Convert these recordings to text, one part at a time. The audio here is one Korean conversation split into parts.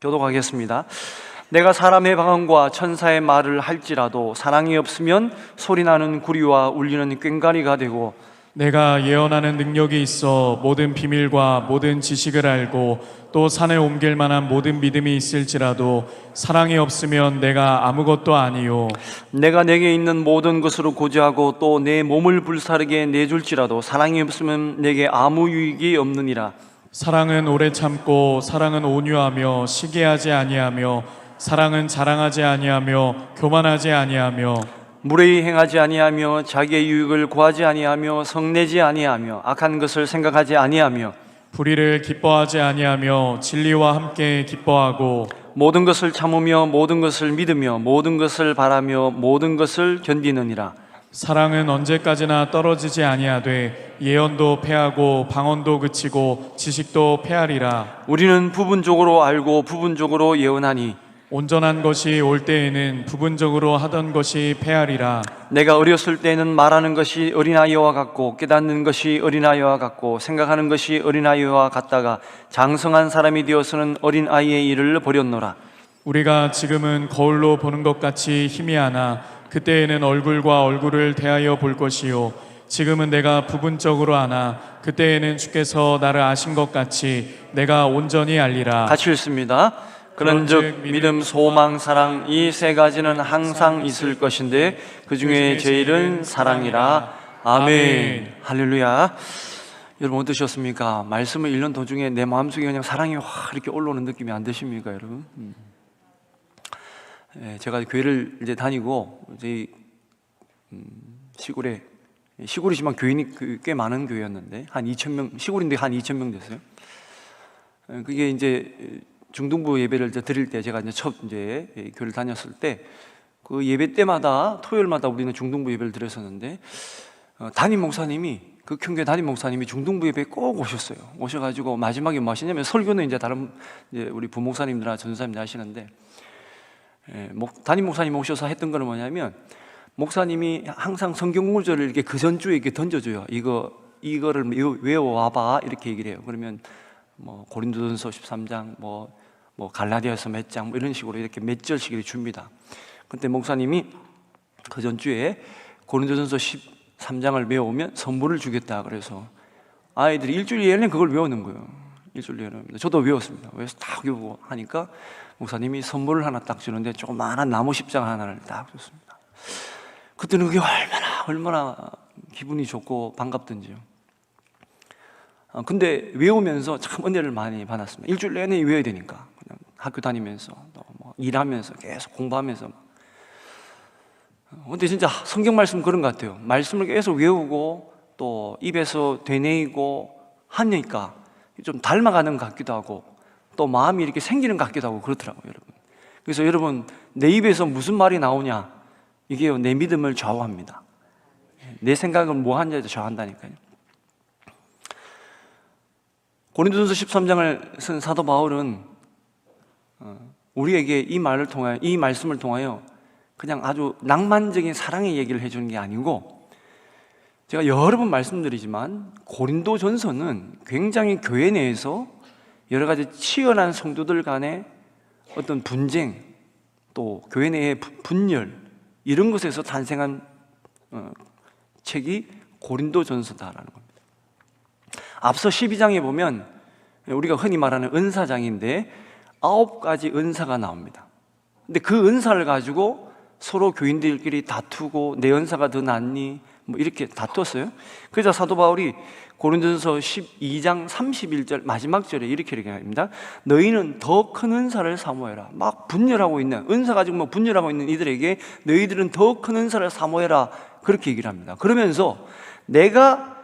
교독하겠습니다. 내가 사람의 방언과 천사의 말을 할지라도 사랑이 없으면 소리나는 구리와 울리는 꽹과리가 되고, 내가 예언하는 능력이 있어 모든 비밀과 모든 지식을 알고 또 산에 옮길 만한 모든 믿음이 있을지라도 사랑이 없으면 내가 아무것도 아니요. 내가 내게 있는 모든 것으로 고지하고 또 내 몸을 불사르게 내줄지라도 사랑이 없으면 내게 아무 유익이 없느니라. 사랑은 오래 참고 사랑은 온유하며 시기하지 아니하며 사랑은 자랑하지 아니하며 교만하지 아니하며 무례히 행하지 아니하며 자기의 유익을 구하지 아니하며 성내지 아니하며 악한 것을 생각하지 아니하며 불의를 기뻐하지 아니하며 진리와 함께 기뻐하고 모든 것을 참으며 모든 것을 믿으며 모든 것을 바라며 모든 것을 견디느니라. 사랑은 언제까지나 떨어지지 아니하되 예언도 패하고 방언도 그치고 지식도 패하리라. 우리는 부분적으로 알고 부분적으로 예언하니 온전한 것이 올 때에는 부분적으로 하던 것이 패하리라. 내가 어렸을 때는 말하는 것이 어린아이와 같고 깨닫는 것이 어린아이와 같고 생각하는 것이 어린아이와 같다가 장성한 사람이 되어서는 어린아이의 일을 버렸노라. 우리가 지금은 거울로 보는 것 같이 희미하나 그때에는 얼굴과 얼굴을 대하여 볼 것이요 지금은 내가 부분적으로 아나 그때에는 주께서 나를 아신 것 같이 내가 온전히 알리라. 같이 읽습니다. 그런즉 믿음, 소망, 사랑 이 세 가지는 항상 있을 것인데 그 중에 제일은 사랑이라. 아멘. 할렐루야. 여러분 어떠셨습니까? 말씀을 읽는 도중에 내 마음속에 그냥 사랑이 확 이렇게 올라오는 느낌이 안 드십니까, 여러분? 제가 교회를 이제 다니고 저희 시골이지만 교인이 꽤 많은 교회였는데 한 2,000명, 시골인데 한 2,000명 됐어요. 그게 이제 중등부 예배를 이제 드릴 때 제가 이제 첫 교회를 다녔을 때 그 예배 때마다 토요일마다 우리는 중등부 예배를 드렸었는데 담임 목사님이 그 교회 담임 목사님이 중등부 예배에 꼭 오셨어요. 오셔가지고 마지막에 뭐 하시냐면 설교는 이제 다른 우리 부목사님들이나 전도사님들 하시는데 담임 목사님 오셔서 했던 거는 뭐냐면 목사님이 항상 성경 구절을 이렇게 그 전주에 이렇게 던져줘요. 이거를 외워와봐 이렇게 얘기를 해요. 그러면 뭐 고린도전서 13장 뭐 갈라디아서 몇 장 뭐 이런 식으로 이렇게 몇 절씩 이렇게 줍니다. 그때 목사님이 그 전주에 고린도전서 13장을 외우면 선물을 주겠다 그래서 아이들이 일주일 내내 그걸 외우는 거예요. 일주일 내내. 저도 외웠습니다. 그래서 딱 외우고 하니까 목사님이 선물을 하나 딱 주는데 조그마한 나무 십장 하나를 딱 줬습니다. 그때는 그게 얼마나 기분이 좋고 반갑던지요. 근데 외우면서 참 은혜를 많이 받았습니다. 일주일 내내 외워야 되니까 그냥 학교 다니면서 또 뭐 일하면서 계속 공부하면서. 근데 진짜 성경 말씀 그런 것 같아요. 말씀을 계속 외우고 또 입에서 되뇌이고 하니까 좀 닮아가는 것 같기도 하고 또 마음이 이렇게 생기는 것 같기도 하고 그렇더라고요, 여러분. 그래서 여러분 내 입에서 무슨 말이 나오냐 이게 내 믿음을 좌우합니다. 내 생각은 뭐 하느냐에 좌우한다니까요. 고린도전서 13장을 쓴 사도 바울은 우리에게 이 말씀을 통하여 그냥 아주 낭만적인 사랑의 얘기를 해주는 게 아니고 제가 여러 번 말씀드리지만 고린도전서는 굉장히 교회 내에서 여러 가지 치열한 성도들 간의 어떤 분쟁 또 교회 내의 분열 이런 것에서 탄생한 책이 고린도전서다라는 겁니다. 앞서 12장에 보면 우리가 흔히 말하는 은사장인데 9가지 은사가 나옵니다. 근데 그 은사를 가지고 서로 교인들끼리 다투고 내 은사가 더 낫니 뭐 이렇게 다투었어요. 그래서 사도 바울이 고린도전서 12장 31절 마지막 절에 이렇게 얘기합니다. 너희는 더 큰 은사를 사모해라. 막 분열하고 있는 은사 가지고 뭐 분열하고 있는 이들에게 너희들은 더 큰 은사를 사모해라 그렇게 얘기를 합니다. 그러면서 내가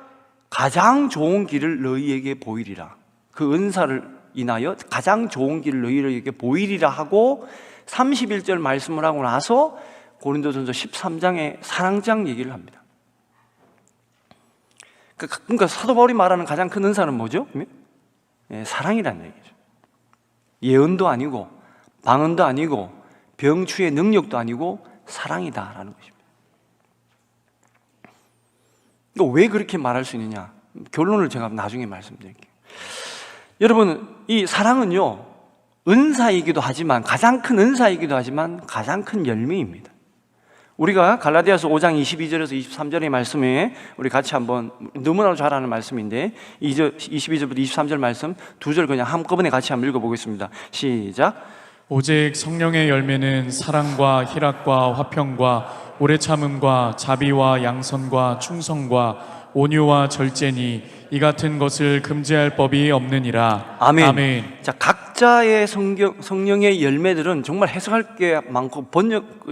가장 좋은 길을 너희에게 보이리라. 그 은사를 인하여 가장 좋은 길을 너희에게 보이리라 하고 31절 말씀을 하고 나서 고린도전서 13장의 사랑장 얘기를 합니다. 그러니까 사도 바울이 말하는 가장 큰 은사는 뭐죠? 사랑이라는 얘기죠. 예언도 아니고 방언도 아니고 병추의 능력도 아니고 사랑이다라는 것입니다. 왜 그렇게 말할 수 있느냐? 결론을 제가 나중에 말씀드릴게요. 여러분, 이 사랑은요 은사이기도 하지만, 가장 큰 은사이기도 하지만 가장 큰 열매입니다. 우리가 갈라디아서 5장 22절에서 23절의 말씀에 우리 같이 한번, 너무나도 잘 아는 말씀인데 22절부터 23절 말씀 두 절 그냥 한꺼번에 같이 한번 읽어보겠습니다. 시작. 오직 성령의 열매는 사랑과 희락과 화평과 오래 참음과 자비와 양선과 충성과 온유와 절제니 이 같은 것을 금지할 법이 없느니라. 아멘. 아멘. 자, 각자의 성령의 열매들은 정말 해석할 게 많고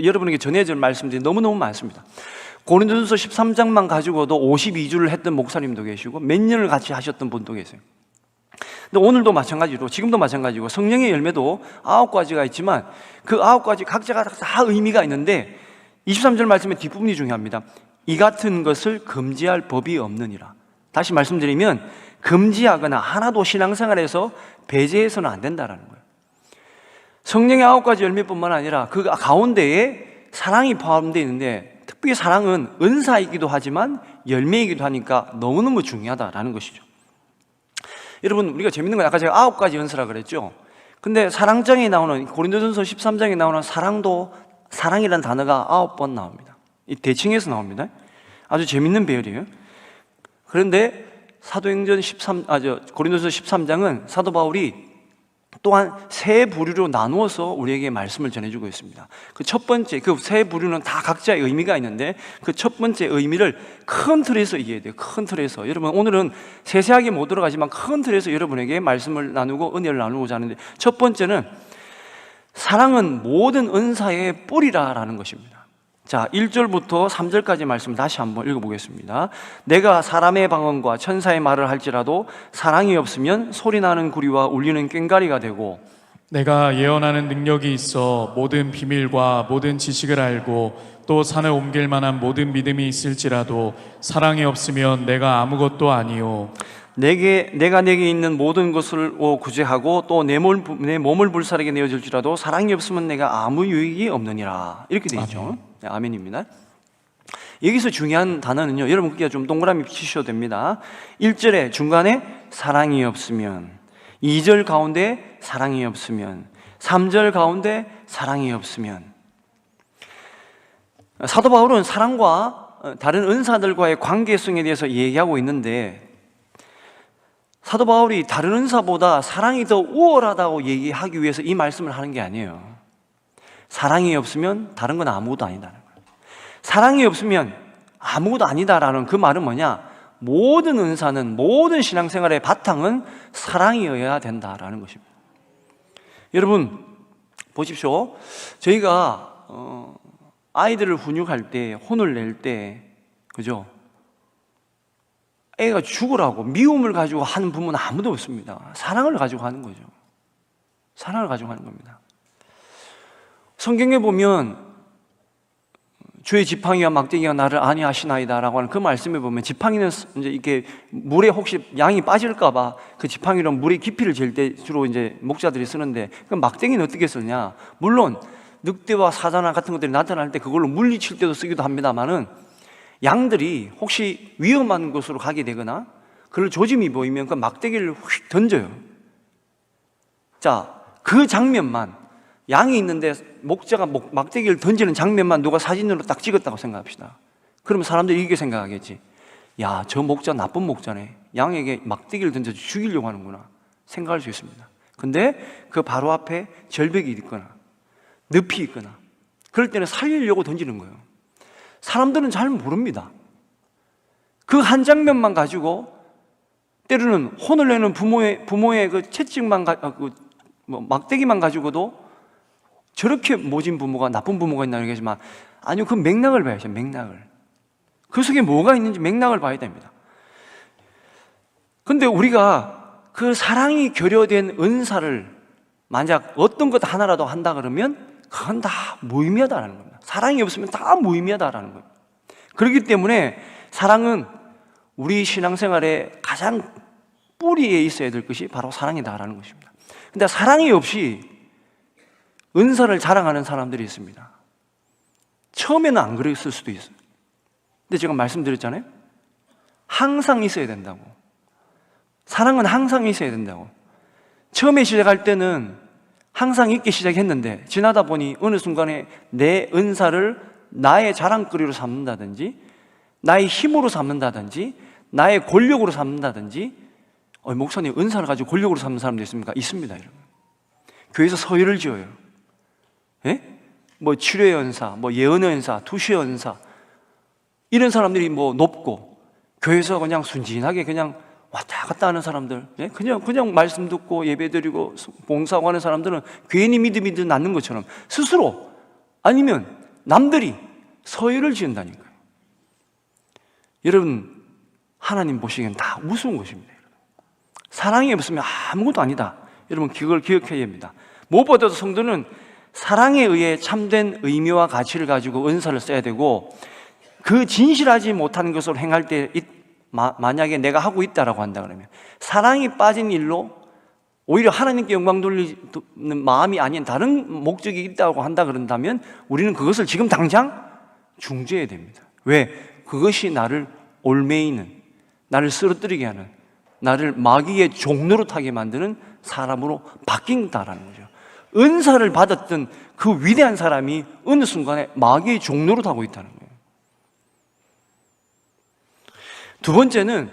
여러분에게 전해질 말씀들이 너무너무 많습니다. 고린도전서 13장만 가지고도 52주를 했던 목사님도 계시고 몇 년을 같이 하셨던 분도 계세요. 근데 오늘도 마찬가지로, 지금도 마찬가지고 성령의 열매도 9가지가 있지만 그 9가지 각자가 다 의미가 있는데 23절 말씀의 뒷부분이 중요합니다. 이 같은 것을 금지할 법이 없느니라. 다시 말씀드리면 금지하거나 하나도 신앙생활에서 배제해서는 안 된다는 거예요. 성령의 9가지 열매뿐만 아니라 그 가운데에 사랑이 포함되어 있는데, 특별히 사랑은 은사이기도 하지만 열매이기도 하니까 너무너무 중요하다라는 것이죠. 여러분, 우리가 재밌는 건 아까 제가 9가지 은사라 그랬죠. 근데 사랑장에 나오는, 고린도전서 13장에 나오는 사랑도, 사랑이라는 단어가 9번 나옵니다. 이 대칭해서 나옵니다. 아주 재밌는 배열이에요. 그런데 사도행전 고린도전서 13장은 사도 바울이 또한 세 부류로 나누어서 우리에게 말씀을 전해주고 있습니다. 그 첫 번째, 그 세 부류는 다 각자의 의미가 있는데 그 첫 번째 의미를 큰 틀에서 이해해야 돼요. 큰 틀에서. 여러분, 오늘은 세세하게 못 들어가지만 큰 틀에서 여러분에게 말씀을 나누고 은혜를 나누고자 하는데, 첫 번째는 사랑은 모든 은사의 뿌리라라는 것입니다. 자, 1절부터 3절까지 말씀 다시 한번 읽어보겠습니다. 내가 사람의 방언과 천사의 말을 할지라도 사랑이 없으면 소리나는 구리와 울리는 꽹과리가 되고, 내가 예언하는 능력이 있어 모든 비밀과 모든 지식을 알고 또 산을 옮길 만한 모든 믿음이 있을지라도 사랑이 없으면 내가 아무것도 아니요. 내가 내게 있는 모든 것을 구제하고 또 내 몸을 불사르게 내어줄지라도 사랑이 없으면 내가 아무 유익이 없느니라. 이렇게 되어 있죠. 네, 아멘입니다. 여기서 중요한 단어는요, 여러분 그게 좀 동그라미 치셔도 됩니다. 1절에 중간에 사랑이 없으면, 2절 가운데 사랑이 없으면, 3절 가운데 사랑이 없으면. 사도 바울은 사랑과 다른 은사들과의 관계성에 대해서 얘기하고 있는데, 사도 바울이 다른 은사보다 사랑이 더 우월하다고 얘기하기 위해서 이 말씀을 하는 게 아니에요. 사랑이 없으면 다른 건 아무것도 아니다는 거예요. 사랑이 없으면 아무것도 아니다라는 그 말은 뭐냐? 모든 은사는, 모든 신앙생활의 바탕은 사랑이어야 된다라는 것입니다. 여러분 보십시오. 저희가 아이들을 훈육할 때, 혼을 낼 때, 그죠? 애가 죽으라고 미움을 가지고 하는 부모는 아무도 없습니다. 사랑을 가지고 하는 거죠. 사랑을 가지고 하는 겁니다. 성경에 보면 주의 지팡이와 막대기가 나를 안위하시나이다라고 하는 그 말씀에 보면, 지팡이는 이제 이렇게 물에 혹시 양이 빠질까봐 그 지팡이로 물의 깊이를 잴 때 주로 이제 목자들이 쓰는데, 그 막대기는 어떻게 쓰냐? 물론 늑대와 사자나 같은 것들이 나타날 때 그걸로 물리칠 때도 쓰기도 합니다만은, 양들이 혹시 위험한 곳으로 가게 되거나 그럴 조짐이 보이면 그 막대기를 휙 던져요. 자, 그 장면만, 양이 있는데 목자가 막대기를 던지는 장면만 누가 사진으로 딱 찍었다고 생각합시다. 그러면 사람들이 이렇게 생각하겠지. 야, 저 목자 나쁜 목자네. 양에게 막대기를 던져서 죽이려고 하는구나 생각할 수 있습니다. 근데 그 바로 앞에 절벽이 있거나 늪이 있거나 그럴 때는 살리려고 던지는 거예요. 사람들은 잘 모릅니다. 그 한 장면만 가지고 때로는 혼을 내는 부모의 그 채찍만 막대기만 가지고도 저렇게 모진 부모가, 나쁜 부모가 있나 얘기하지만, 아니요, 그 맥락을 봐야죠. 맥락을. 그 속에 뭐가 있는지 맥락을 봐야 됩니다. 근데 우리가 그 사랑이 결여된 은사를 만약 어떤 것 하나라도 한다 그러면 그건 다 무의미하다는 겁니다. 사랑이 없으면 다 무의미하다는 거예요. 그렇기 때문에 사랑은 우리 신앙생활의 가장 뿌리에 있어야 될 것이 바로 사랑이다라는 것입니다. 근데 사랑이 없이 은사를 자랑하는 사람들이 있습니다. 처음에는 안 그랬을 수도 있어요. 근데 제가 말씀드렸잖아요. 항상 있어야 된다고. 사랑은 항상 있어야 된다고. 처음에 시작할 때는 항상 있기 시작했는데 지나다 보니 어느 순간에 내 은사를 나의 자랑거리로 삼는다든지 나의 힘으로 삼는다든지 나의 권력으로 삼는다든지. 목사님 은사를 가지고 권력으로 삼는 사람도 있습니까? 있습니다. 여러분. 교회에서 서열을 지어요. 예? 뭐 치료의 은사, 뭐 예언의 은사, 투시의 은사, 이런 사람들이 뭐 높고, 교회에서 그냥 순진하게 그냥 왔다 갔다 하는 사람들, 예? 그냥 말씀 듣고 예배 드리고 봉사하고 하는 사람들은 괜히 믿음이 낳는 것처럼 스스로 아니면 남들이 서열을 지은다니까요. 여러분, 하나님 보시기엔 다 우스운 것입니다. 사랑이 없으면 아무것도 아니다. 여러분, 그걸 기억해야 합니다. 무엇보다도 성도는 사랑에 의해 참된 의미와 가치를 가지고 은사를 써야 되고, 그 진실하지 못한 것을 행할 때 만약에 내가 하고 있다라고 한다 그러면 사랑이 빠진 일로 오히려 하나님께 영광 돌리는 마음이 아닌 다른 목적이 있다고 한다 그런다면 우리는 그것을 지금 당장 중지해야 됩니다. 왜? 그것이 나를 올매이는, 나를 쓰러뜨리게 하는, 나를 마귀의 종노릇하게 만드는 사람으로 바뀐다라는 거죠. 은사를 받았던 그 위대한 사람이 어느 순간에 마귀의 종노릇하고 있다는 거예요. 두 번째는,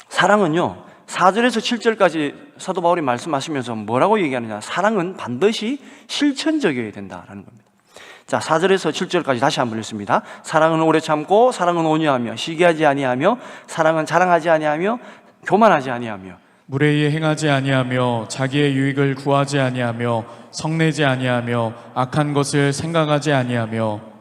사랑은요 4절에서 7절까지 사도 바울이 말씀하시면서 뭐라고 얘기하느냐, 사랑은 반드시 실천적이어야 된다라는 겁니다. 자, 4절에서 7절까지 다시 한번 읽습니다. 사랑은 오래 참고, 사랑은 온유하며, 시기하지 아니하며, 사랑은 자랑하지 아니하며, 교만하지 아니하며, 무례히 행하지 아니하며, 자기의 유익을 구하지 아니하며, 성내지 아니하며, 악한 것을 생각하지 아니하며,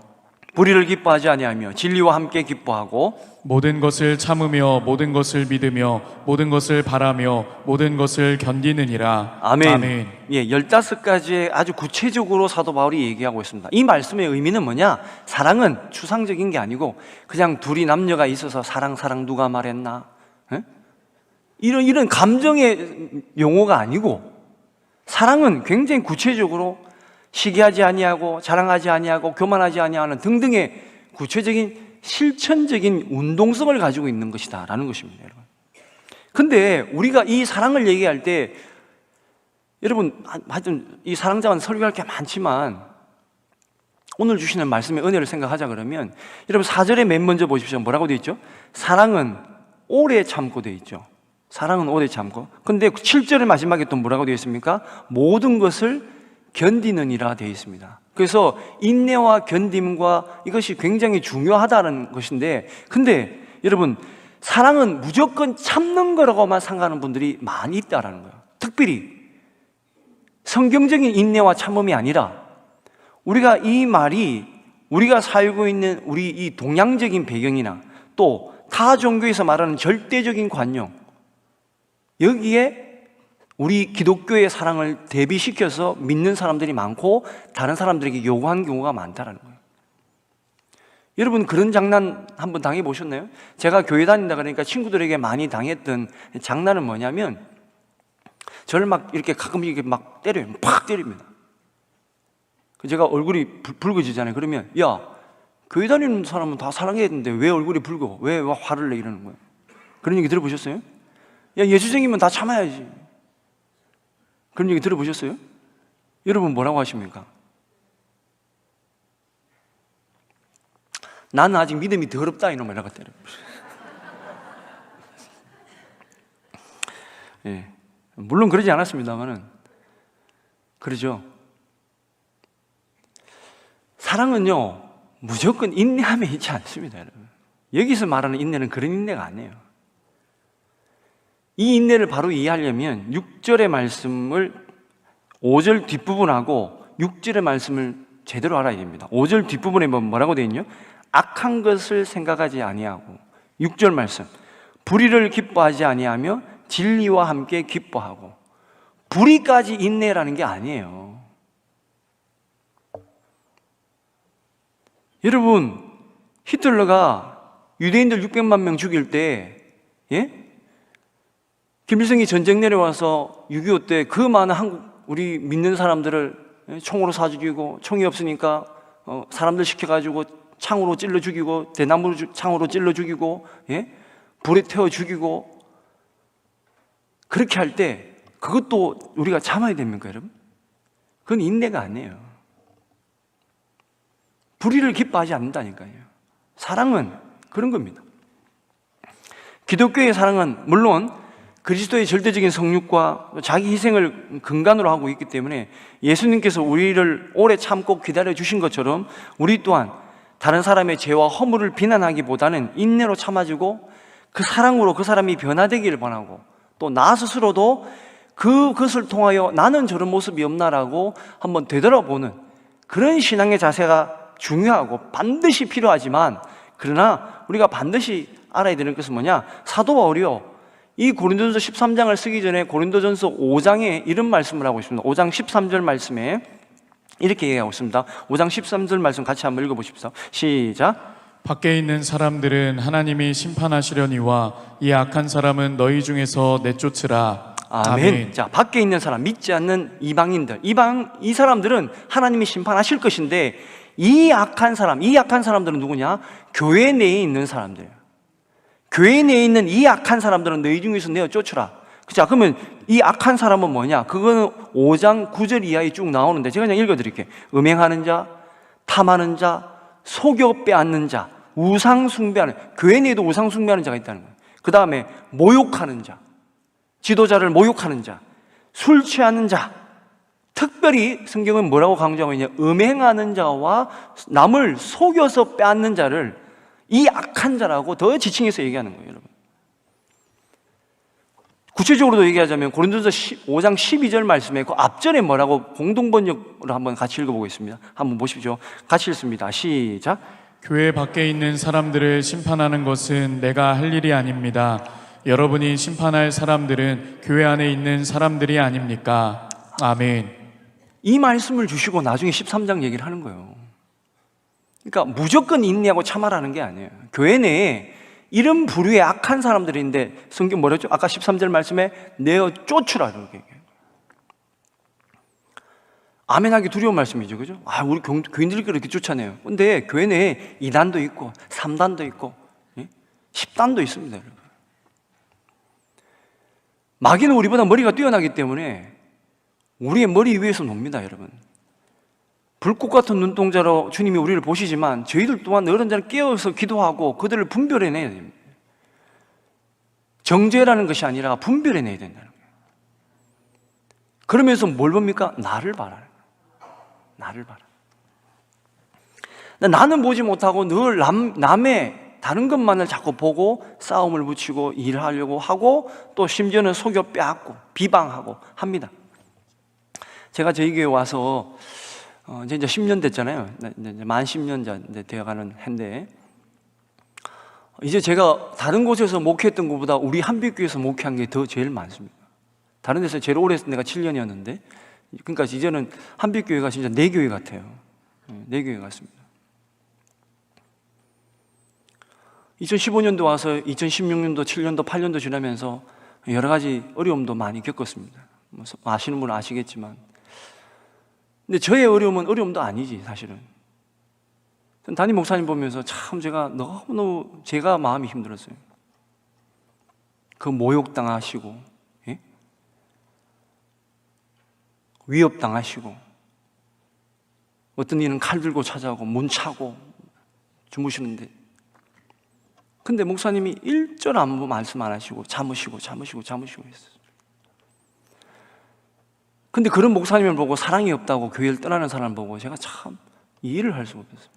불의를 기뻐하지 아니하며, 진리와 함께 기뻐하고, 모든 것을 참으며, 모든 것을 믿으며, 모든 것을 바라며, 모든 것을 견디느니라. 아멘. 아멘. 예, 15가지의 아주 구체적으로 사도 바울이 얘기하고 있습니다. 이 말씀의 의미는 뭐냐? 사랑은 추상적인 게 아니고 그냥 둘이 남녀가 있어서 사랑 누가 말했나? 예? 이런 감정의 용어가 아니고, 사랑은 굉장히 구체적으로 시기하지 아니하고, 자랑하지 아니하고, 교만하지 아니하는 등등의 구체적인 실천적인 운동성을 가지고 있는 것이다 라는 것입니다, 여러분. 근데 우리가 이 사랑을 얘기할 때, 여러분, 하여튼 이 사랑자는 설교할 게 많지만 오늘 주시는 말씀의 은혜를 생각하자 그러면, 여러분 4절에 맨 먼저 보십시오. 뭐라고 되어 있죠? 사랑은 오래 참고 되어 있죠. 사랑은 오래 참고. 근데 7절의 마지막에 또 뭐라고 되어 있습니까? 모든 것을 견디느니라 되어 있습니다. 그래서 인내와 견딤과 이것이 굉장히 중요하다는 것인데, 근데 여러분, 사랑은 무조건 참는 거라고만 생각하는 분들이 많이 있다라는 거예요. 특별히 성경적인 인내와 참음이 아니라, 우리가 이 말이 우리가 살고 있는 우리 이 동양적인 배경이나 또 타 종교에서 말하는 절대적인 관용, 여기에 우리 기독교의 사랑을 대비시켜서 믿는 사람들이 많고 다른 사람들에게 요구하는 경우가 많다는 거예요. 여러분, 그런 장난 한번 당해보셨나요? 제가 교회 다닌다 그러니까 친구들에게 많이 당했던 장난은 뭐냐면, 저를 막 이렇게 가끔 이렇게 막 때려요. 팍 때립니다. 제가 얼굴이 붉어지잖아요. 그러면, 야, 교회 다니는 사람은 다 사랑해야 되는데 왜 얼굴이 붉어? 왜 화를 내? 이러는 거예요. 그런 얘기 들어보셨어요? 야, 예수생이면 다 참아야지. 그런 얘기 들어보셨어요? 여러분 뭐라고 하십니까? 나는 아직 믿음이 더럽다 이놈 이라고 때려. 예, 물론 그러지 않았습니다만은 그러죠. 사랑은요 무조건 인내함에 있지 않습니다, 여러분. 여기서 말하는 인내는 그런 인내가 아니에요. 이 인내를 바로 이해하려면 6절의 말씀을 5절 뒷부분하고 6절의 말씀을 제대로 알아야 됩니다. 5절 뒷부분에 뭐라고 되어 있냐? 악한 것을 생각하지 아니하고, 6절 말씀, 불의를 기뻐하지 아니하며 진리와 함께 기뻐하고. 불의까지 인내라는 게 아니에요. 여러분, 히틀러가 유대인들 600만 명 죽일 때, 예? 김일성이 전쟁 내려와서 6.25 때 그 많은 한국 우리 믿는 사람들을 총으로 사 죽이고, 총이 없으니까 사람들 시켜가지고 창으로 찔러 죽이고, 대나무로 창으로 찔러 죽이고, 예? 불에 태워 죽이고, 그렇게 할 때 그것도 우리가 참아야 됩니까, 여러분? 그건 인내가 아니에요. 불의를 기뻐하지 않는다니까요. 사랑은 그런 겁니다. 기독교의 사랑은 물론 그리스도의 절대적인 성육과 자기 희생을 근간으로 하고 있기 때문에 예수님께서 우리를 오래 참고 기다려 주신 것처럼 우리 또한 다른 사람의 죄와 허물을 비난하기보다는 인내로 참아주고 그 사랑으로 그 사람이 변화되기를 바라고 또 나 스스로도 그것을 통하여 나는 저런 모습이 없나라고 한번 되돌아보는 그런 신앙의 자세가 중요하고 반드시 필요하지만, 그러나 우리가 반드시 알아야 되는 것은 뭐냐? 사도 바울이요, 이 고린도전서 13장을 쓰기 전에 고린도전서 5장에 이런 말씀을 하고 있습니다. 5장 13절 말씀에 이렇게 얘기하고 있습니다. 5장 13절 말씀 같이 한번 읽어보십시오. 시작. 밖에 있는 사람들은 하나님이 심판하시려니와 이 악한 사람은 너희 중에서 내쫓으라. 아멘. 자, 밖에 있는 사람, 믿지 않는 이방인들, 이 사람들은 하나님이 심판하실 것인데, 이 악한 사람들은 누구냐? 교회 내에 있는 사람들이에요. 교회 내에 있는 이 악한 사람들은 너희 중에서 내어 쫓으라. 자, 그러면 이 악한 사람은 뭐냐? 그거는 5장 9절 이하에 쭉 나오는데 제가 그냥 읽어드릴게요. 음행하는 자, 탐하는 자, 속여 빼앗는 자, 우상 숭배하는, 교회 내에도 우상 숭배하는 자가 있다는 거예요. 그 다음에 모욕하는 자, 지도자를 모욕하는 자, 술 취하는 자, 특별히 성경은 뭐라고 강조하고 있냐? 음행하는 자와 남을 속여서 빼앗는 자를 이 악한 자라고 더 지칭해서 얘기하는 거예요, 여러분. 구체적으로도 얘기하자면 고린도전서 5장 12절 말씀에 그 앞절에 뭐라고 공동번역으로 한번 같이 읽어보겠습니다. 한번 보십시오. 같이 읽습니다. 시작. 교회 밖에 있는 사람들을 심판하는 것은 내가 할 일이 아닙니다. 여러분이 심판할 사람들은 교회 안에 있는 사람들이 아닙니까? 아멘. 이 말씀을 주시고 나중에 13장 얘기를 하는 거예요. 그러니까 무조건 인내하고 참아라는 게 아니에요. 교회 내에 이런 부류의 악한 사람들인데 성경 뭐랬죠? 아까 13절 말씀에 내어 쫓으라 이렇게 얘기해요. 아멘하기 두려운 말씀이죠, 그죠? 우리 교인들이 그렇게 쫓아내요. 근데 교회 내에 2단도 있고 3단도 있고 10단도 있습니다, 여러분. 마귀는 우리보다 머리가 뛰어나기 때문에 우리의 머리 위에서 놉니다, 여러분. 불꽃 같은 눈동자로 주님이 우리를 보시지만 저희들 또한 어른자를 깨어서 기도하고 그들을 분별해내야 됩니다. 정죄라는 것이 아니라 분별해내야 된다는 거예요. 그러면서 뭘 봅니까? 나를 봐라. 나를 봐라. 나는 보지 못하고 늘 남의 다른 것만을 자꾸 보고 싸움을 붙이고 일하려고 하고 또 심지어는 속여 빼앗고 비방하고 합니다. 제가 저희 교회 와서 이제 10년 됐잖아요. 이제 만 10년 되어가는 해인데, 이제 제가 다른 곳에서 목회했던 것보다 우리 한빛교회에서 목회한 게 더 제일 많습니다. 다른 데서 제일 오래 했을 내가 7년이었는데, 그러니까 이제는 한빛교회가 진짜 내 교회 같아요. 내 교회 같습니다. 2015년도 와서 2016년도, 7년도, 8년도 지나면서 여러 가지 어려움도 많이 겪었습니다. 아시는 분은 아시겠지만, 근데 저의 어려움은 어려움도 아니지, 사실은. 담임 목사님 보면서 참 제가 너무너무 제가 마음이 힘들었어요. 그 모욕당하시고, 예? 위협당하시고, 어떤 이는 칼 들고 찾아오고 문 차고 주무시는데, 근데 목사님이 1절 아무 말씀 안 하시고 참으시고 했어요. 근데 그런 목사님을 보고 사랑이 없다고 교회를 떠나는 사람을 보고 제가 참 이해를 할 수가 없었어요.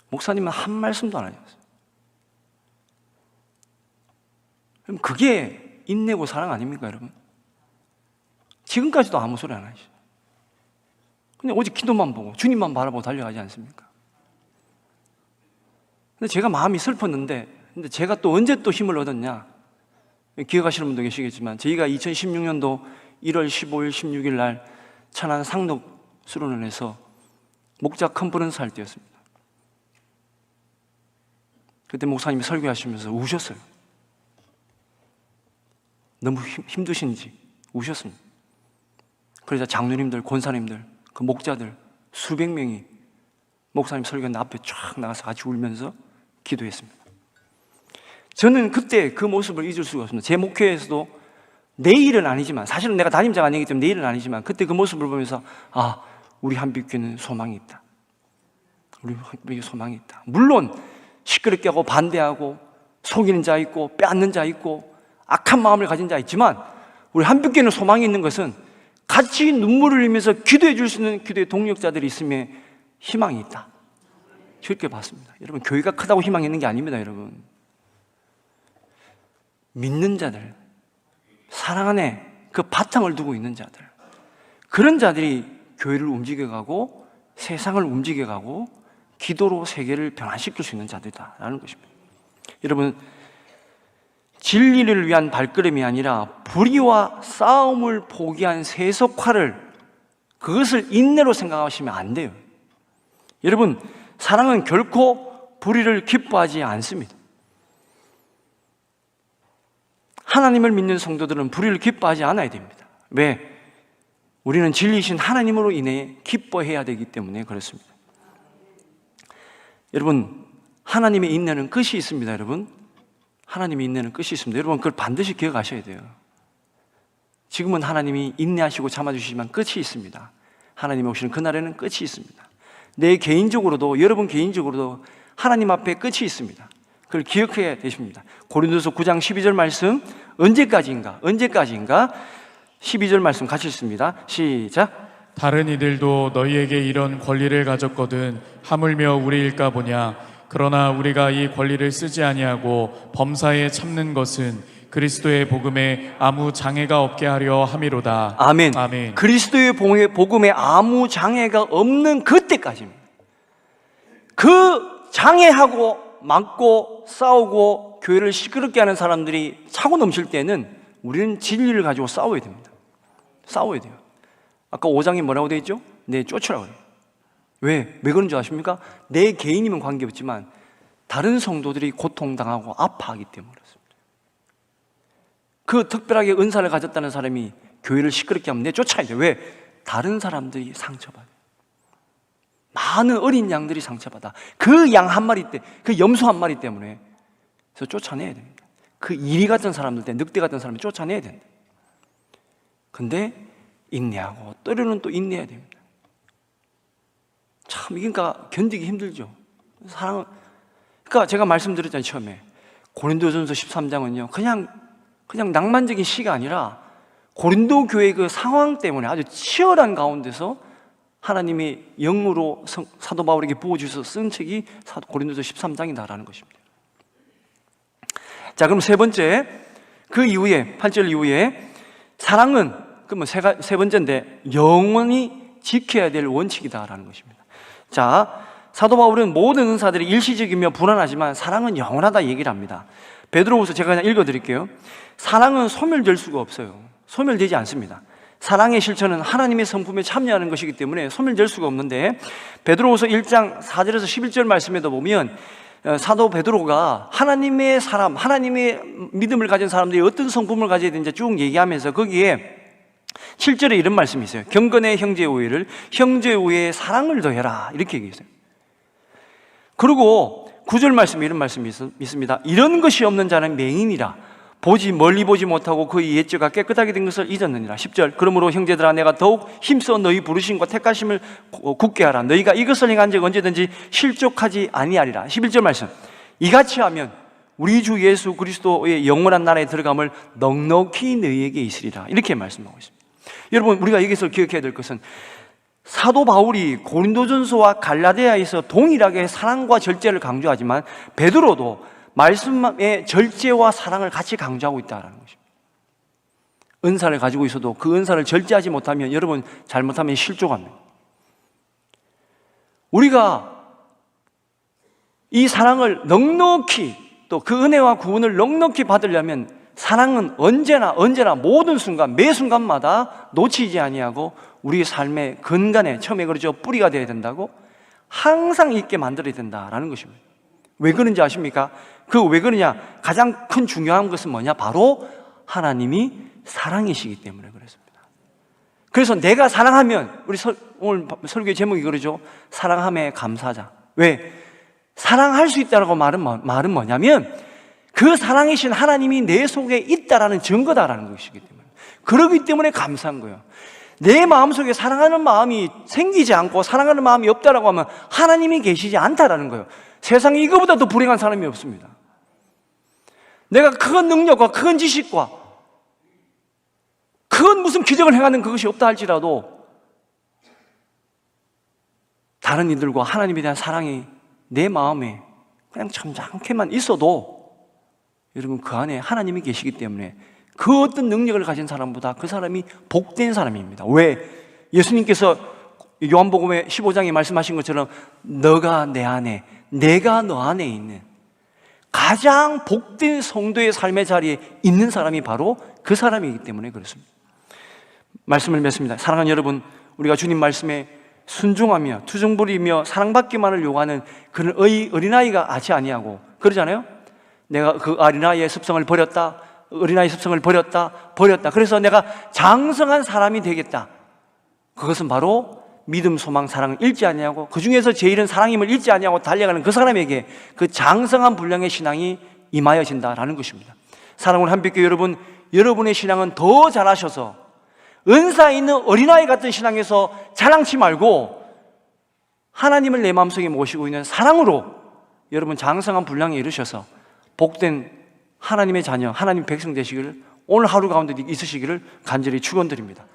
목사님은 한 말씀도 안 하셨어요. 그럼 그게 인내고 사랑 아닙니까, 여러분? 지금까지도 아무 소리 안 하시죠. 그냥 오직 기도만 보고 주님만 바라보고 달려가지 않습니까? 근데 제가 마음이 슬펐는데, 근데 제가 또 언제 또 힘을 얻었냐? 기억하시는 분도 계시겠지만 저희가 2016년도 1월 15일, 16일 날 천안 상록 수련원에서 목자 컨퍼런스 할 때였습니다. 그때 목사님이 설교하시면서 우셨어요. 너무 힘드신지 우셨습니다. 그러자 장로님들, 권사님들, 그 목자들 수백 명이 목사님 설교하는 앞에 쫙 나가서 같이 울면서 기도했습니다. 저는 그때 그 모습을 잊을 수가 없습니다. 제 목회에서도 내 일은 아니지만, 사실은 내가 담임자가 아니기 때문에 내 일은 아니지만, 그때 그 모습을 보면서 아, 우리 한빛교회는 소망이 있다. 우리 한빛교회 소망이 있다. 물론 시끄럽게 하고 반대하고 속이는 자 있고 빼앗는 자 있고 악한 마음을 가진 자 있지만, 우리 한빛교회는 소망이 있는 것은 같이 눈물을 흘리면서 기도해 줄 수 있는 기도의 동력자들이 있음에 희망이 있다. 그렇게 봤습니다. 여러분, 교회가 크다고 희망이 있는 게 아닙니다. 여러분, 믿는 자들, 사랑 안에 그 바탕을 두고 있는 자들, 그런 자들이 교회를 움직여가고 세상을 움직여가고 기도로 세계를 변화시킬 수 있는 자들이다라는 것입니다. 여러분, 진리를 위한 발걸음이 아니라 불의와 싸움을 포기한 세속화를, 그것을 인내로 생각하시면 안 돼요. 여러분, 사랑은 결코 불의를 기뻐하지 않습니다. 하나님을 믿는 성도들은 불의를 기뻐하지 않아야 됩니다. 왜? 우리는 진리이신 하나님으로 인해 기뻐해야 되기 때문에 그렇습니다. 여러분, 하나님의 인내는 끝이 있습니다. 여러분, 하나님의 인내는 끝이 있습니다. 여러분, 그걸 반드시 기억하셔야 돼요. 지금은 하나님이 인내하시고 참아주시지만 끝이 있습니다. 하나님이 오시는 그날에는 끝이 있습니다. 내 개인적으로도, 여러분 개인적으로도 하나님 앞에 끝이 있습니다. 그걸 기억해야 되십니다. 고린도서 9장 12절 말씀, 언제까지인가 12절 말씀 같이 읽습니다. 시작. 다른 이들도 너희에게 이런 권리를 가졌거든 하물며 우리일까 보냐. 그러나 우리가 이 권리를 쓰지 아니하고 범사에 참는 것은 그리스도의 복음에 아무 장애가 없게 하려 함이로다. 아멘. 아멘. 그리스도의 복음에 아무 장애가 없는 그때까지입니다. 그 장애하고 막고 싸우고 교회를 시끄럽게 하는 사람들이 차고 넘칠 때는 우리는 진리를 가지고 싸워야 됩니다. 싸워야 돼요. 아까 5장에 뭐라고 되어 있죠? 네, 쫓으라고 해요. 왜 그런 줄 아십니까? 내 개인이면 관계없지만 다른 성도들이 고통당하고 아파하기 때문에 그렇습니다. 그 특별하게 은사를 가졌다는 사람이 교회를 시끄럽게 하면 내쫓아야 돼요. 왜? 다른 사람들이 상처받아요. 많은 어린 양들이 상처받아. 그 양 한 마리 때, 그 염소 한 마리 때문에 그래서 쫓아내야 됩니다. 그 이리 같은 사람들 때, 늑대 같은 사람을 쫓아내야 된다. 근데 인내하고 때로는 또 인내해야 됩니다. 참, 이게 그러니까 견디기 힘들죠. 사랑은, 그러니까 제가 말씀드렸잖아요, 처음에. 고린도전서 13장은요, 그냥 낭만적인 시가 아니라 고린도 교회의 그 상황 때문에 아주 치열한 가운데서 하나님이 영으로 사도 바울에게 부어주셔서 쓴 책이 고린도서 13장이다라는 것입니다. 자, 그럼 세 번째, 그 이후에 8절 이후에 사랑은 그러면 세 번째인데 영원히 지켜야 될 원칙이다라는 것입니다. 자, 사도 바울은 모든 은사들이 일시적이며 불안하지만 사랑은 영원하다 얘기를 합니다. 베드로후서 제가 그냥 읽어드릴게요. 사랑은 소멸될 수가 없어요. 소멸되지 않습니다. 사랑의 실천은 하나님의 성품에 참여하는 것이기 때문에 소멸될 수가 없는데, 베드로후서 1장 4절에서 11절 말씀에도 보면 사도 베드로가 하나님의 사람, 하나님의 믿음을 가진 사람들이 어떤 성품을 가져야 되는지 쭉 얘기하면서 거기에 7절에 이런 말씀이 있어요. 경건의 형제의 우애를, 형제의 우애에 사랑을 더해라, 이렇게 얘기했어요. 그리고 9절 말씀에 이런 말씀이 있습니다. 이런 것이 없는 자는 맹인이라. 멀리 보지 못하고 그의 옛죄가 깨끗하게 된 것을 잊었느니라. 10절. 그러므로 형제들아, 내가 더욱 힘써 너희 부르심과 택하심을 굳게 하라. 너희가 이것을 행한 적 언제든지 실족하지 아니하리라. 11절 말씀. 이같이 하면 우리 주 예수 그리스도의 영원한 나라에 들어감을 넉넉히 너희에게 있으리라. 이렇게 말씀하고 있습니다. 여러분, 우리가 여기서 기억해야 될 것은 사도 바울이 고린도전서와 갈라디아에서 동일하게 사랑과 절제를 강조하지만 베드로도 말씀의 절제와 사랑을 같이 강조하고 있다는 것입니다. 은사를 가지고 있어도 그 은사를 절제하지 못하면, 여러분, 잘못하면 실족합니다. 우리가 이 사랑을 넉넉히, 또 그 은혜와 구원을 넉넉히 받으려면 사랑은 언제나 모든 순간, 매 순간마다 놓치지 아니하고 우리의 삶의 근간에, 처음에 그러죠, 뿌리가 되어야 된다고, 항상 있게 만들어야 된다라는 것입니다. 왜 그런지 아십니까? 그 왜 그러냐? 가장 큰 중요한 것은 뭐냐? 바로 하나님이 사랑이시기 때문에 그렇습니다. 그래서 내가 사랑하면, 오늘 설교의 제목이 그러죠, 사랑함에 감사하자. 왜? 사랑할 수 있다라고 말은 뭐냐면 그 사랑이신 하나님이 내 속에 있다라는 증거다라는 것이기 때문에. 그러기 때문에 감사한 거예요. 내 마음속에 사랑하는 마음이 생기지 않고 사랑하는 마음이 없다라고 하면 하나님이 계시지 않다라는 거예요. 세상에 이거보다 더 불행한 사람이 없습니다. 내가 큰 능력과 큰 지식과 큰 무슨 기적을 행하는 그것이 없다 할지라도 다른 이들과 하나님에 대한 사랑이 내 마음에 그냥 점잖게만 있어도 여러분 그 안에 하나님이 계시기 때문에 그 어떤 능력을 가진 사람보다 그 사람이 복된 사람입니다. 왜? 예수님께서 요한복음의 15장에 말씀하신 것처럼 너가 내 안에 내가 너 안에 있는 가장 복된 성도의 삶의 자리에 있는 사람이 바로 그 사람이기 때문에 그렇습니다. 말씀을 맺습니다. 사랑하는 여러분, 우리가 주님 말씀에 순종하며 투정부리며 사랑받기만을 요구하는 그런 어린아이가 아치 아니하고 그러잖아요. 내가 그 어린아이의 습성을 버렸다, 어린아이 습성을 버렸다. 그래서 내가 장성한 사람이 되겠다. 그것은 바로 믿음, 소망, 사랑을 잃지 아니하고 그 중에서 제일은 사랑임을 잃지 아니하고 달려가는 그 사람에게 그 장성한 분량의 신앙이 임하여진다라는 것입니다. 사랑하는 한빛교회 여러분, 여러분의 신앙은 더 잘하셔서 은사 있는 어린아이 같은 신앙에서 자랑치 말고 하나님을 내 마음속에 모시고 있는 사랑으로 여러분 장성한 분량에 이르셔서 복된 하나님의 자녀, 하나님 백성 되시기를 오늘 하루 가운데 있으시기를 간절히 축원드립니다.